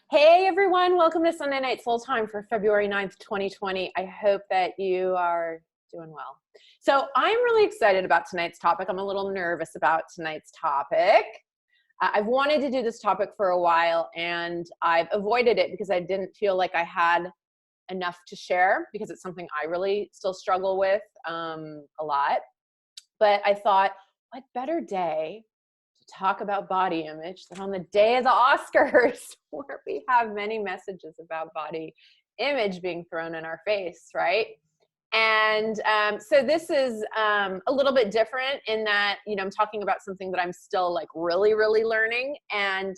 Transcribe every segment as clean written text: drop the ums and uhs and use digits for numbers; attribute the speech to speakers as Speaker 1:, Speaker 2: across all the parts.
Speaker 1: Hey everyone, welcome to Sunday Night Soul Time for February 9th, 2020. I hope that you are doing well. So I'm really excited about tonight's topic. I'm a little nervous about tonight's topic. I've wanted to do this topic for a while and I've avoided it because I didn't feel like I had enough to share because it's something I really still struggle with a lot. But I thought, what better day talk about body image than on the day of the Oscars, where we have many messages about body image being thrown in our face, right? And so this is a little bit different in that, I'm talking about something that I'm still like really, really learning. And,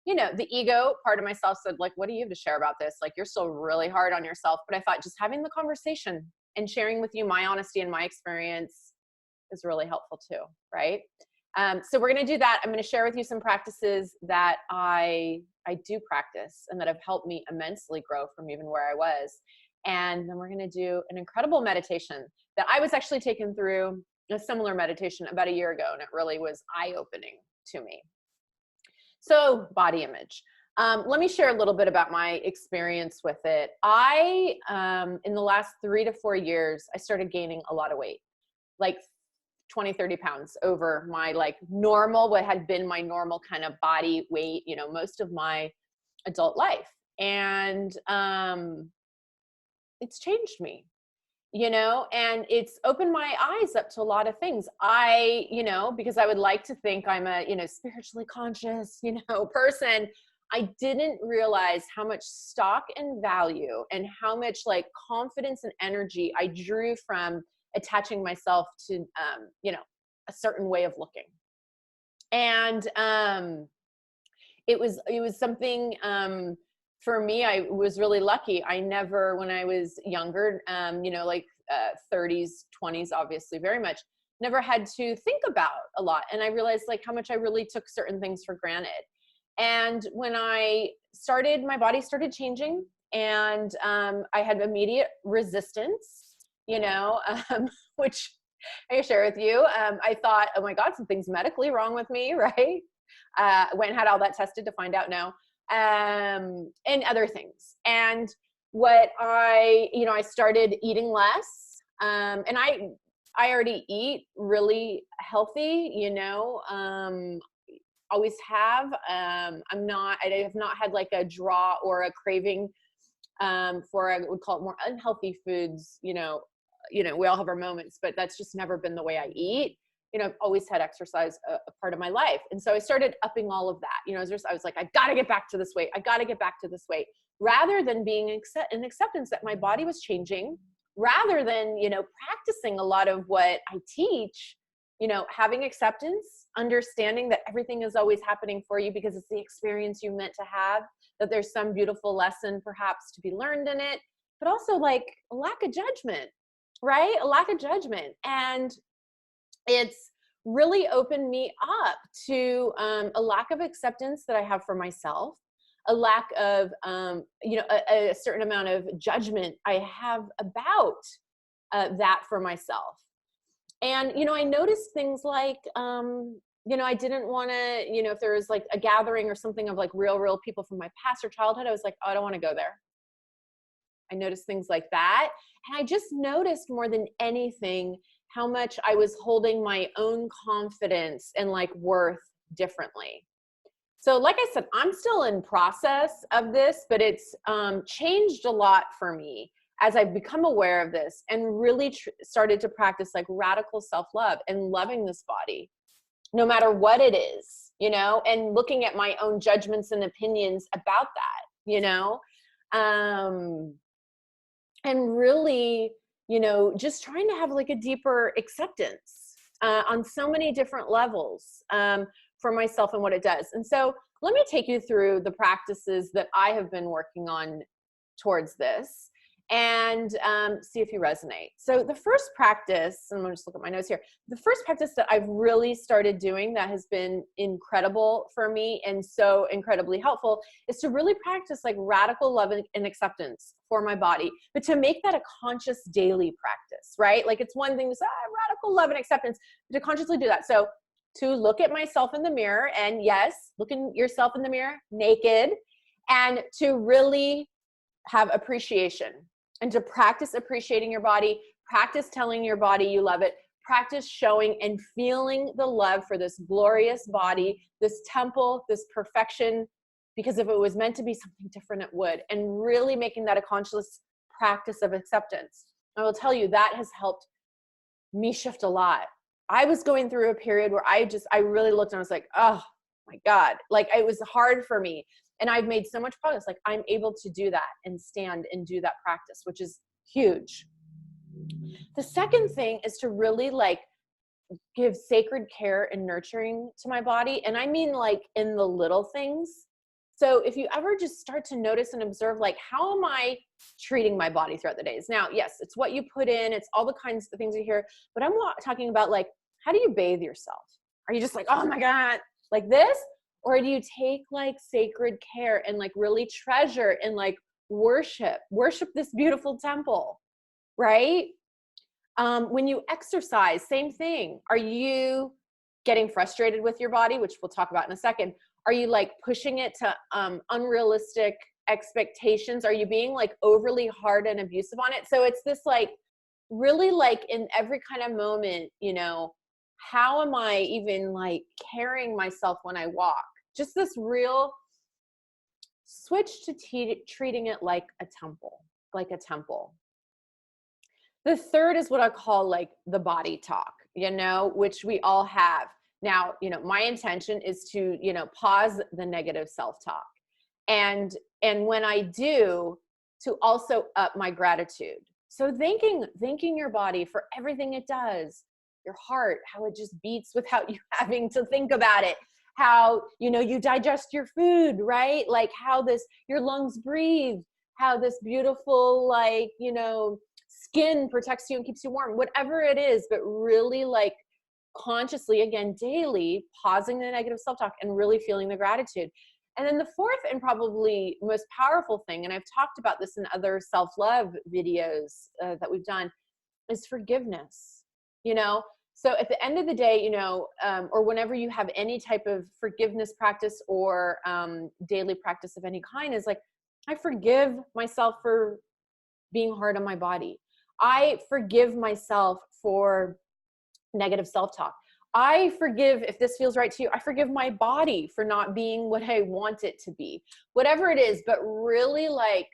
Speaker 1: the ego part of myself said, like, what do you have to share about this? Like, you're still really hard on yourself. But I thought just having the conversation and sharing with you my honesty and my experience is really helpful too, right? So we're going to do that. I'm going to share with you some practices that I do practice and that have helped me immensely grow from even where I was. And then we're going to do an incredible meditation that I was actually taken through a similar meditation about a year ago, and it really was eye-opening to me. So body image. Let me share a little bit about my experience with it. In the last 3 to 4 years, I started gaining a lot of weight, like 20, 30 pounds over my like normal, what had been my normal kind of body weight, most of my adult life. And it's changed me, and it's opened my eyes up to a lot of things. Because I would like to think I'm a, spiritually conscious, person. I didn't realize how much stock and value and how much like confidence and energy I drew from attaching myself to, a certain way of looking. And it was something, for me, I was really lucky. I never, when I was younger, 30s, 20s, obviously very much, never had to think about a lot. And I realized like how much I really took certain things for granted. And when I started, my body started changing, and I had immediate resistance, which I share with you. I thought, oh my God, something's medically wrong with me, right? Went and had all that tested to find out no, and other things. And what I started eating less, and I already eat really healthy, always have. I have not had like a draw or a craving for, I would call it more unhealthy foods, we all have our moments, but that's just never been the way I eat. I've always had exercise a part of my life. And so I started upping all of that. I was like, I got to get back to this weight. I got to get back to this weight, rather than being an acceptance that my body was changing, rather than, practicing a lot of what I teach, having acceptance, understanding that everything is always happening for you because it's the experience you meant to have, that there's some beautiful lesson perhaps to be learned in it, but also like a lack of judgment, right? A lack of judgment. And it's really opened me up to a lack of acceptance that I have for myself, a lack of, a certain amount of judgment I have about that for myself. And, I noticed things like, I didn't want to, if there was like a gathering or something of like real people from my past or childhood, I was like, oh, I don't want to go there. I noticed things like that. And I just noticed more than anything how much I was holding my own confidence and like worth differently. So like I said, I'm still in process of this, but it's changed a lot for me as I've become aware of this and really started to practice like radical self-love and loving this body, no matter what it is, and looking at my own judgments and opinions about that, and really, just trying to have like a deeper acceptance on so many different levels for myself and what it does. And so let me take you through the practices that I have been working on towards this, and see if you resonate. So the first practice, and I'm gonna just look at my notes here. The first practice that I've really started doing that has been incredible for me and so incredibly helpful is to really practice like radical love and acceptance for my body, but to make that a conscious daily practice, right? Like it's one thing to say, radical love and acceptance, but to consciously do that. So to look at myself in the mirror, and yes, look at yourself in the mirror naked, and to really have appreciation and to practice appreciating your body, practice telling your body you love it, practice showing and feeling the love for this glorious body, this temple, this perfection, because if it was meant to be something different, it would, and really making that a conscious practice of acceptance. I will tell you that has helped me shift a lot. I was going through a period where I really looked and I was like, oh my God, like it was hard for me. And I've made so much progress. Like I'm able to do that and stand and do that practice, which is huge. The second thing is to really like give sacred care and nurturing to my body. And I mean like in the little things. So if you ever just start to notice and observe, like, how am I treating my body throughout the days? Now, yes, it's what you put in, it's all the kinds of things you hear, but I'm talking about like, how do you bathe yourself? Are you just like, oh my God, like this? Or do you take like sacred care and like really treasure and like worship this beautiful temple, right? When you exercise, same thing. Are you getting frustrated with your body, which we'll talk about in a second? Are you like pushing it to unrealistic expectations? Are you being like overly hard and abusive on it? So it's this like really like in every kind of moment, you know, how am I even like carrying myself when I walk? Just this real switch to treating it like a temple, like a temple. The third is what I call like the body talk, you know, which we all have. Now, you know, my intention is to, you know, pause the negative self-talk. And when I do, to also up my gratitude. So thanking your body for everything it does, your heart, how it just beats without you having to think about it, how, you know, you digest your food, right? Like how your lungs breathe, how this beautiful, like, you know, skin protects you and keeps you warm, whatever it is, but really like consciously, again, daily, pausing the negative self-talk and really feeling the gratitude. And then the fourth and probably most powerful thing, and I've talked about this in other self-love videos that we've done, is forgiveness, you know? So at the end of the day, you know, or whenever you have any type of forgiveness practice or daily practice of any kind, is like, I forgive myself for being hard on my body. I forgive myself for negative self-talk. I forgive, if this feels right to you, I forgive my body for not being what I want it to be, whatever it is, but really like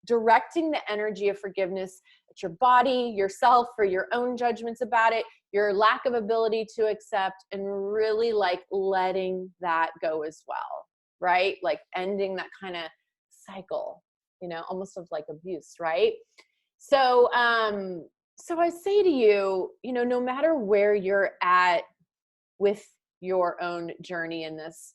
Speaker 1: directing the energy of forgiveness at your body, yourself, for your own judgments about it, your lack of ability to accept, and really like letting that go as well, right? Like ending that kind of cycle, you know, almost of like abuse, right? So, so I say to you, you know, no matter where you're at with your own journey in this,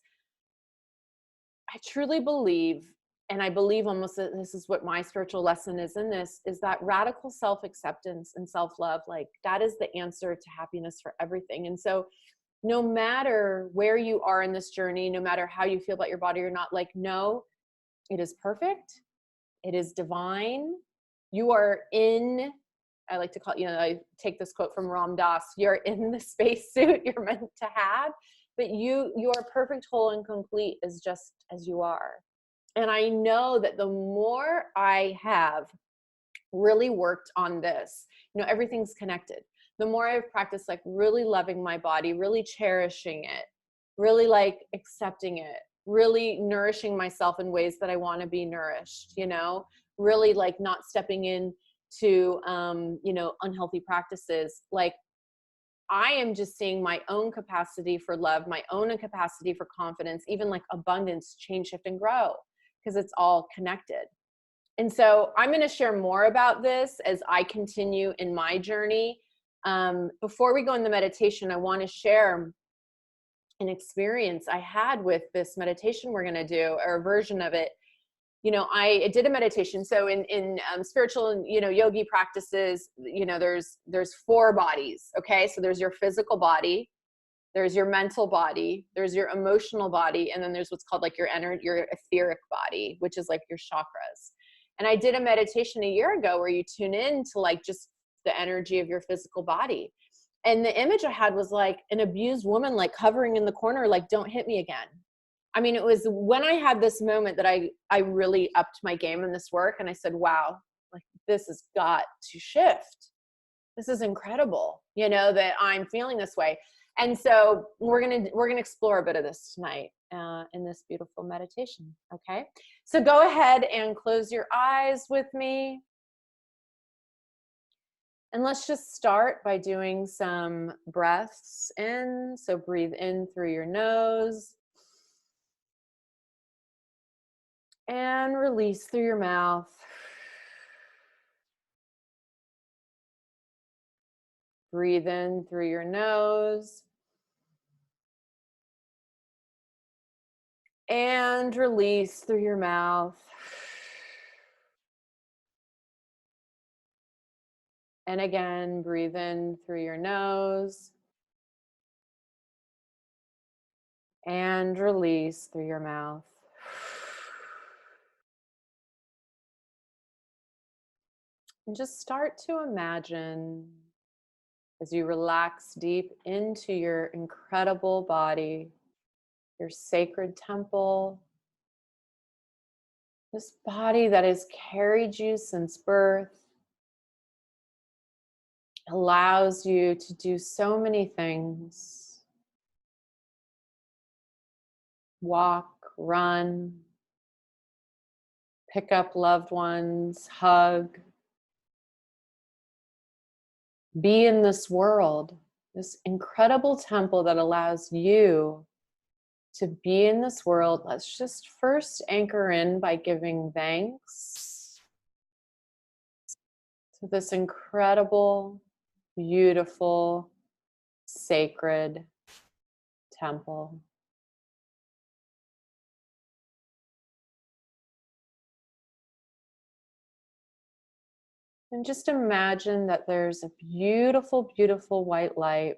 Speaker 1: I truly believe, and I believe almost that this is what my spiritual lesson is in this, is that radical self-acceptance and self-love, like that is the answer to happiness for everything. And so no matter where you are in this journey, no matter how you feel about your body or not, like, no, it is perfect. It is divine. You are in, I like to call, you know, I take this quote from Ram Dass, you're in the spacesuit you're meant to have, but you are perfect, whole, and complete is just as you are. And I know that the more I have really worked on this, you know, everything's connected. The more I've practiced like really loving my body, really cherishing it, really like accepting it, really nourishing myself in ways that I want to be nourished, you know, really like not stepping in to, you know, unhealthy practices. Like I am just seeing my own capacity for love, my own capacity for confidence, even like abundance, change, shift, and grow, because it's all connected. And so I'm going to share more about this as I continue in my journey. Before we go in the meditation, I want to share an experience I had with this meditation we're going to do, or a version of it. You know, I did a meditation. So in spiritual and, you know, yogi practices, you know, there's 4 bodies. Okay. So there's your physical body, there's your mental body, there's your emotional body, and then there's what's called like your etheric body, which is like your chakras. And I did a meditation a year ago where you tune in to like just the energy of your physical body. And the image I had was like an abused woman, like hovering in the corner, like, don't hit me again. I mean, it was when I had this moment that I really upped my game in this work, and I said, wow, like this has got to shift. This is incredible, you know, that I'm feeling this way. And so we're gonna explore a bit of this tonight in this beautiful meditation. Okay, so go ahead and close your eyes with me, and let's just start by doing some breaths in. So breathe in through your nose and release through your mouth. Breathe in through your nose and release through your mouth. And again, breathe in through your nose and release through your mouth. And just start to imagine, as you relax deep into your incredible body, your sacred temple, this body that has carried you since birth, allows you to do so many things. Walk, run, pick up loved ones, hug, be in this world, this incredible temple that allows you to be in this world. Let's just first anchor in by giving thanks to this incredible, beautiful, sacred temple. And just imagine that there's a beautiful, beautiful white light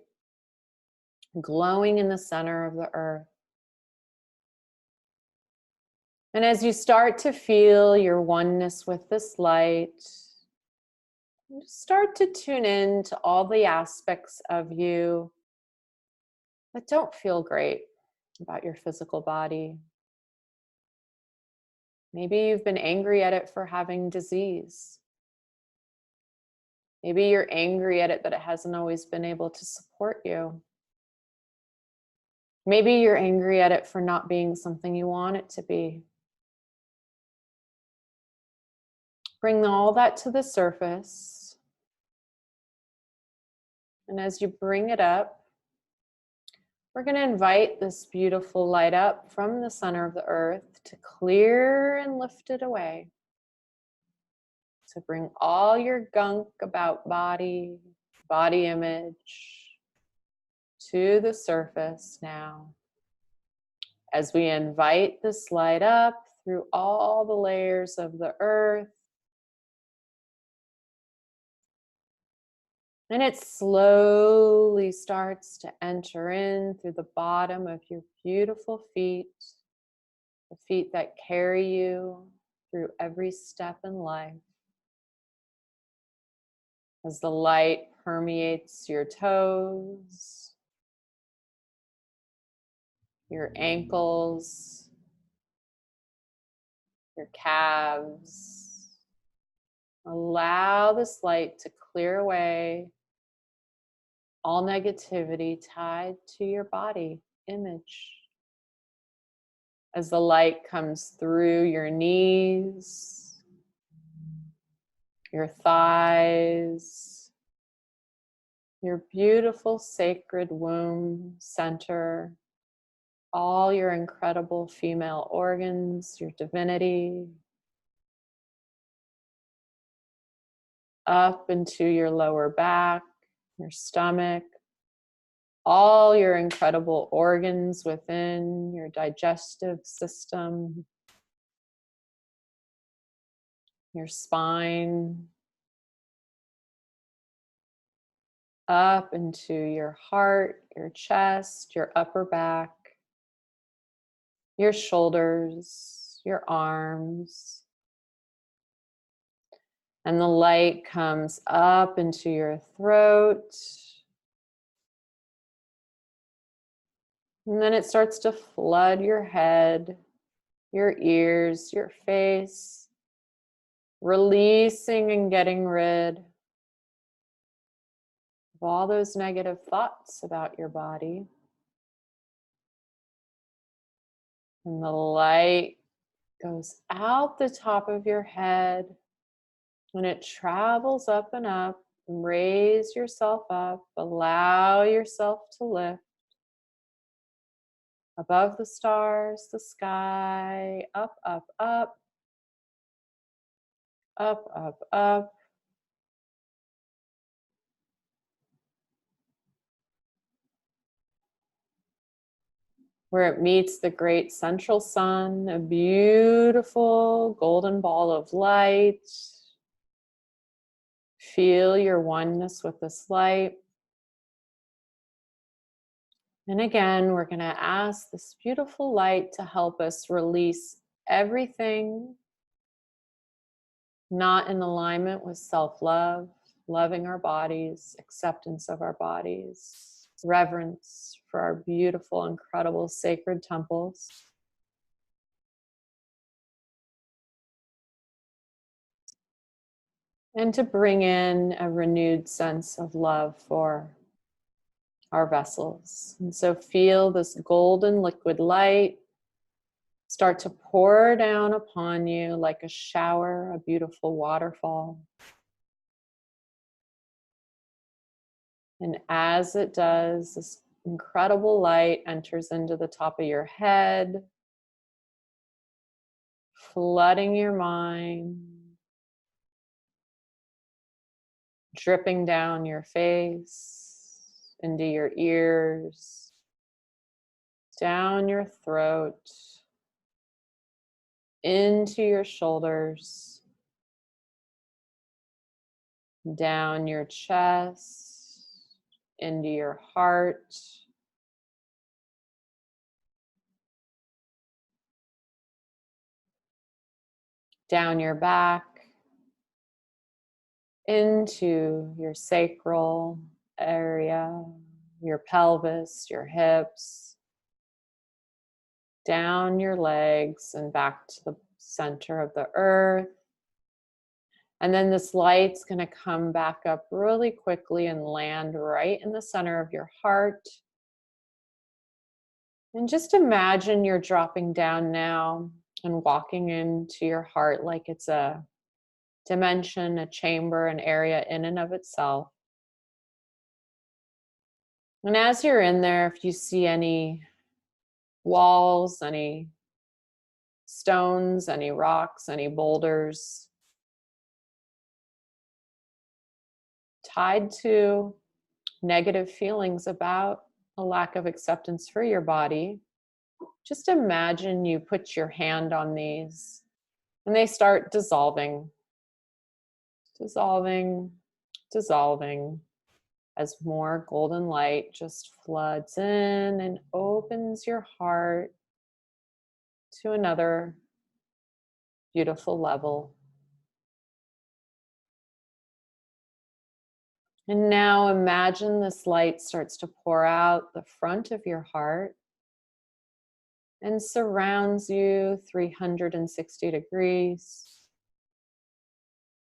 Speaker 1: glowing in the center of the earth. And as you start to feel your oneness with this light, start to tune in to all the aspects of you that don't feel great about your physical body. Maybe you've been angry at it for having disease. Maybe you're angry at it that it hasn't always been able to support you. Maybe you're angry at it for not being something you want it to be. Bring all that to the surface. And as you bring it up, we're going to invite this beautiful light up from the center of the earth to clear and lift it away. So bring all your gunk about body, body image to the surface now. As we invite this light up through all the layers of the earth, and it slowly starts to enter in through the bottom of your beautiful feet, the feet that carry you through every step in life. As the light permeates your toes, your ankles, your calves, allow this light to clear away all negativity tied to your body image. As the light comes through your knees, your thighs, your beautiful sacred womb center, all your incredible female organs, your divinity, up into your lower back, your stomach, all your incredible organs within your digestive system, your spine, up into your heart, your chest, your upper back, your shoulders, your arms. And the light comes up into your throat, And then it starts to flood your head, your ears, your face, releasing and getting rid of all those negative thoughts about your body. And the light goes out the top of your head and it travels up and up. Raise yourself up, allow yourself to lift above the stars, the sky, up, up, up, up, up, up. Where it meets the great central sun, a beautiful golden ball of light. Feel your oneness with this light. And again, we're going to ask this beautiful light to help us release everything not in alignment with self-love, loving our bodies, acceptance of our bodies, reverence for our beautiful, incredible, sacred temples. And to bring in a renewed sense of love for our vessels. And so feel this golden liquid light start to pour down upon you like a shower, a beautiful waterfall. And as it does, this incredible light enters into the top of your head, flooding your mind, dripping down your face, into your ears, down your throat, into your shoulders, down your chest, into your heart, down your back, into your sacral area, your pelvis, your hips, down your legs and back to the center of the earth. And then this light's going to come back up really quickly and land right in the center of your heart. And just imagine you're dropping down now and walking into your heart like it's a dimension, a chamber, an area in and of itself. And as you're in there, if you see any walls, any stones, any rocks, any boulders tied to negative feelings about a lack of acceptance for your body, just imagine you put your hand on these and they start dissolving, dissolving, dissolving as more golden light just floods in and opens your heart to another beautiful level. And now imagine this light starts to pour out the front of your heart and surrounds you 360 degrees.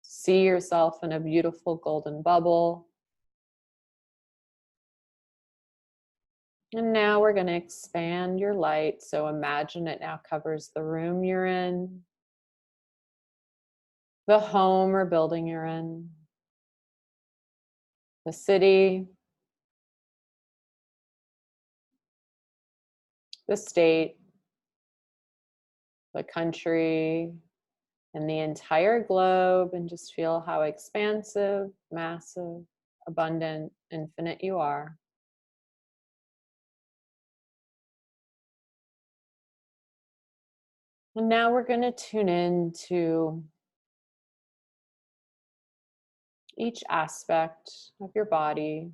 Speaker 1: See yourself in a beautiful golden bubble. And now we're going to expand your light. So imagine it now covers the room you're in, the home or building you're in, the city, the state, the country, and the entire globe, and just feel how expansive, massive, abundant, infinite you are. And now we're going to tune in to each aspect of your body,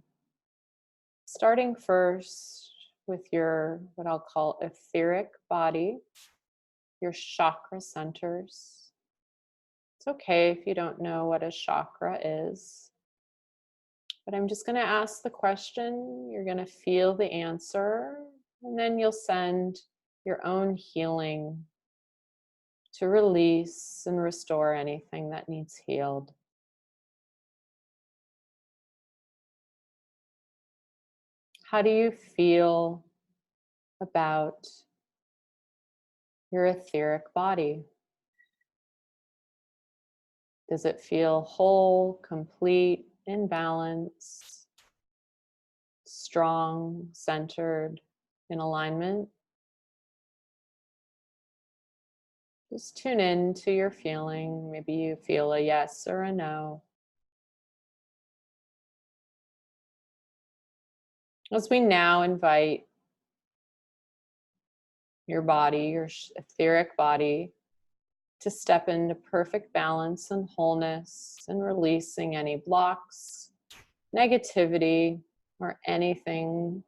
Speaker 1: starting first with your, what I'll call etheric body, your chakra centers. It's okay if you don't know what a chakra is, but I'm just going to ask the question. You're going to feel the answer, And then you'll send your own healing to release and restore anything that needs healed. How do you feel about your etheric body? Does it feel whole, complete, in balance, strong, centered, in alignment? Just tune in to your feeling. Maybe you feel a yes or a no. As we now invite your body, your etheric body, to step into perfect balance and wholeness and releasing any blocks, negativity, or anything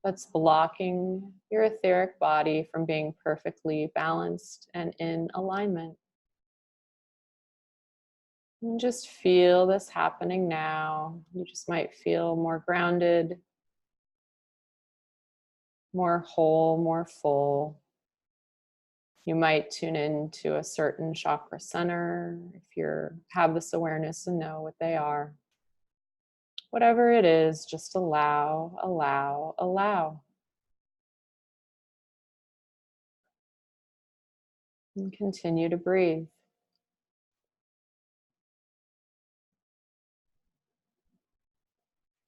Speaker 1: that's blocking your etheric body from being perfectly balanced and in alignment. And just feel this happening now. You just might feel more grounded, more whole, more full. You might tune into a certain chakra center if you have this awareness and know what they are. Whatever it is, just allow, allow, allow. And continue to breathe.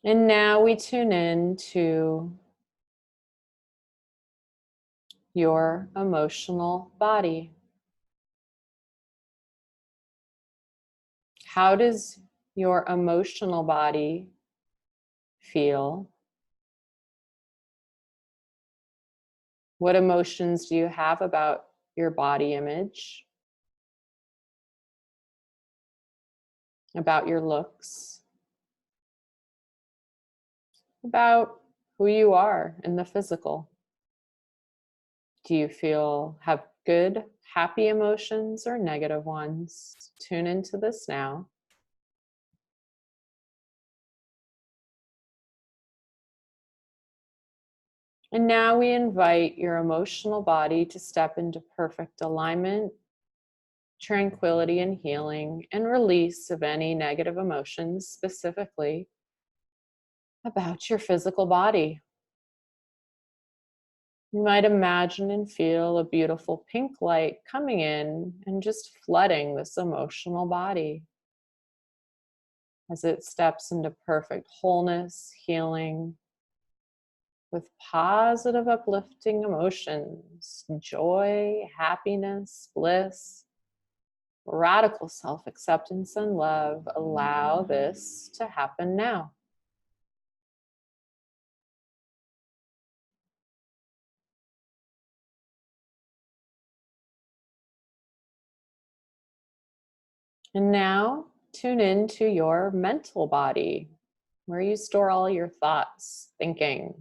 Speaker 1: And now we tune in to your emotional body. How does your emotional body feel? What emotions do you have about your body image? About your looks? About who you are in the physical? Do you have good, happy emotions or negative ones? Tune into this now. And now we invite your emotional body to step into perfect alignment, tranquility, and healing, and release of any negative emotions, specifically about your physical body. You might imagine and feel a beautiful pink light coming in and just flooding this emotional body as it steps into perfect wholeness, healing, with positive, uplifting emotions, joy, happiness, bliss, radical self acceptance, and love. Allow this to happen now. And now tune into your mental body, where you store all your thoughts, thinking.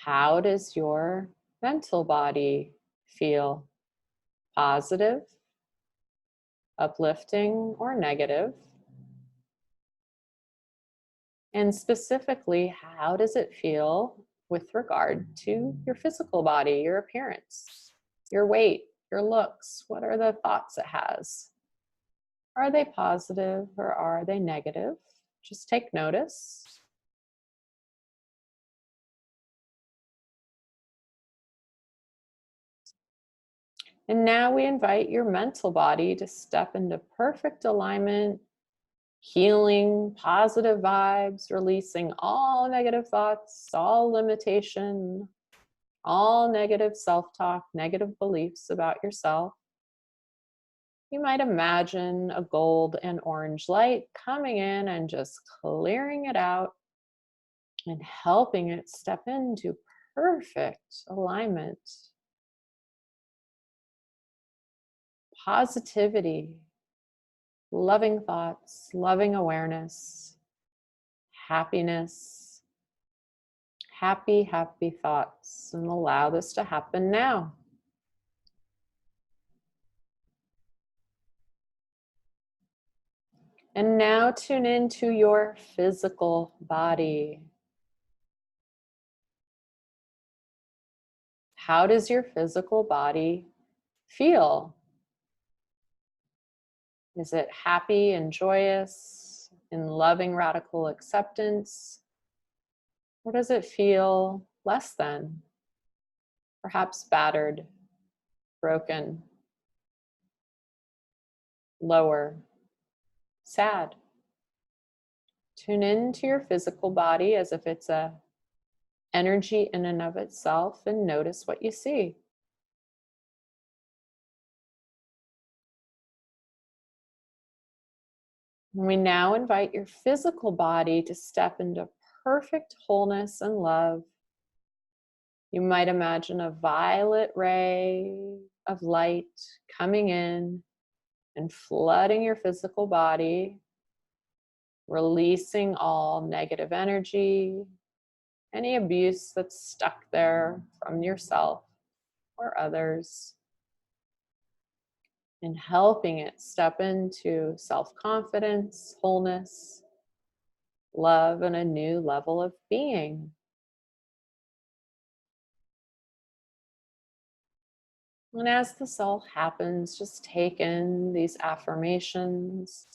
Speaker 1: How does your mental body feel? Positive, uplifting, or negative? And specifically, how does it feel with regard to your physical body, your appearance, your weight, your looks? What are the thoughts it has? Are they positive or are they negative? Just take notice. And now we invite your mental body to step into perfect alignment, healing, positive vibes, releasing all negative thoughts, all limitation, all negative self-talk, negative beliefs about yourself. You might imagine a gold and orange light coming in and just clearing it out and helping it step into perfect alignment. Positivity, loving thoughts, loving awareness, happiness, happy, happy thoughts, and allow this to happen now. And now tune into your physical body. How does your physical body feel? Is it happy and joyous, in loving radical acceptance? Or does it feel less than? Perhaps battered, broken, lower, sad? Tune into your physical body as if it's a energy in and of itself, and notice what you see. And we now invite your physical body to step into perfect wholeness and love. You might imagine a violet ray of light coming in and flooding your physical body, releasing all negative energy, any abuse that's stuck there from yourself or others, and helping it step into self-confidence, wholeness, love, and a new level of being. And as this all happens, just take in these affirmations.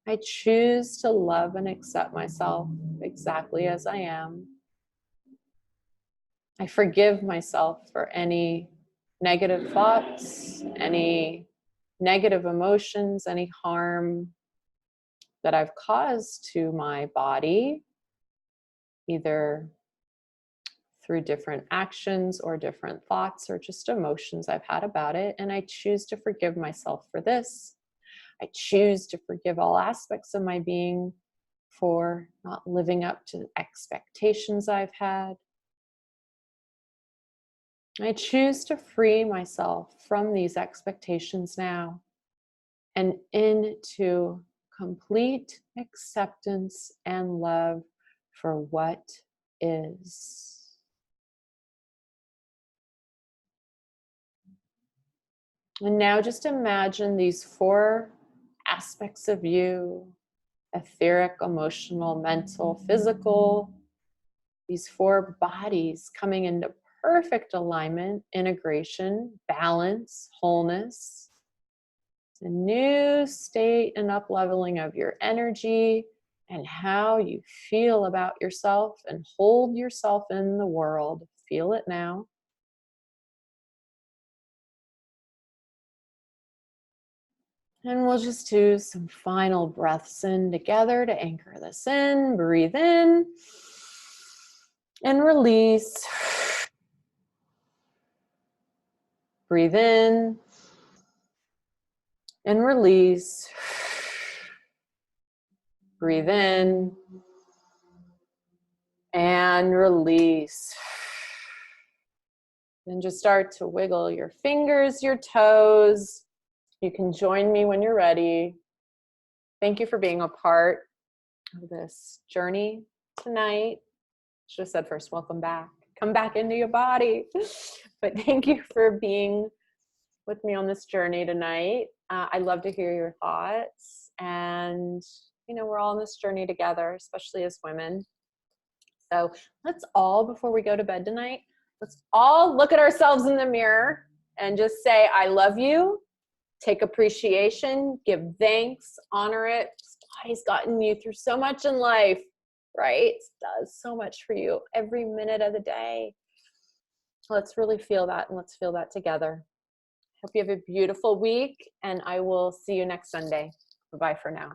Speaker 1: I choose to love and accept myself exactly as I am. I forgive myself for any negative thoughts, any negative emotions, any harm that I've caused to my body, either through different actions or different thoughts or just emotions I've had about it. And I choose to forgive myself for this. I choose to forgive all aspects of my being for not living up to the expectations I've had. I choose to free myself from these expectations now and into complete acceptance and love for what is. And now just imagine these 4 aspects of you: etheric, emotional, mental, physical, these 4 bodies coming into perfect alignment, integration, balance, wholeness. It's a new state and up leveling of your energy and how you feel about yourself and hold yourself in the world. Feel it now. And we'll just do some final breaths in together to anchor this in. Breathe in and release. Breathe in and release. Breathe in and release. Then just start to wiggle your fingers, your toes. You can join me when you're ready. Thank you for being a part of this journey tonight. Should have said first, welcome back. Come back into your body. But thank you for being with me on this journey tonight. I'd love to hear your thoughts. And, we're all on this journey together, especially as women. So let's all, before we go to bed tonight, let's all look at ourselves in the mirror and just say, I love you. Take appreciation, give thanks, honor it. This body's gotten you through so much in life, right? It does so much for you every minute of the day. Let's really feel that, and let's feel that together. Hope you have a beautiful week, and I will see you next Sunday. Bye-bye for now.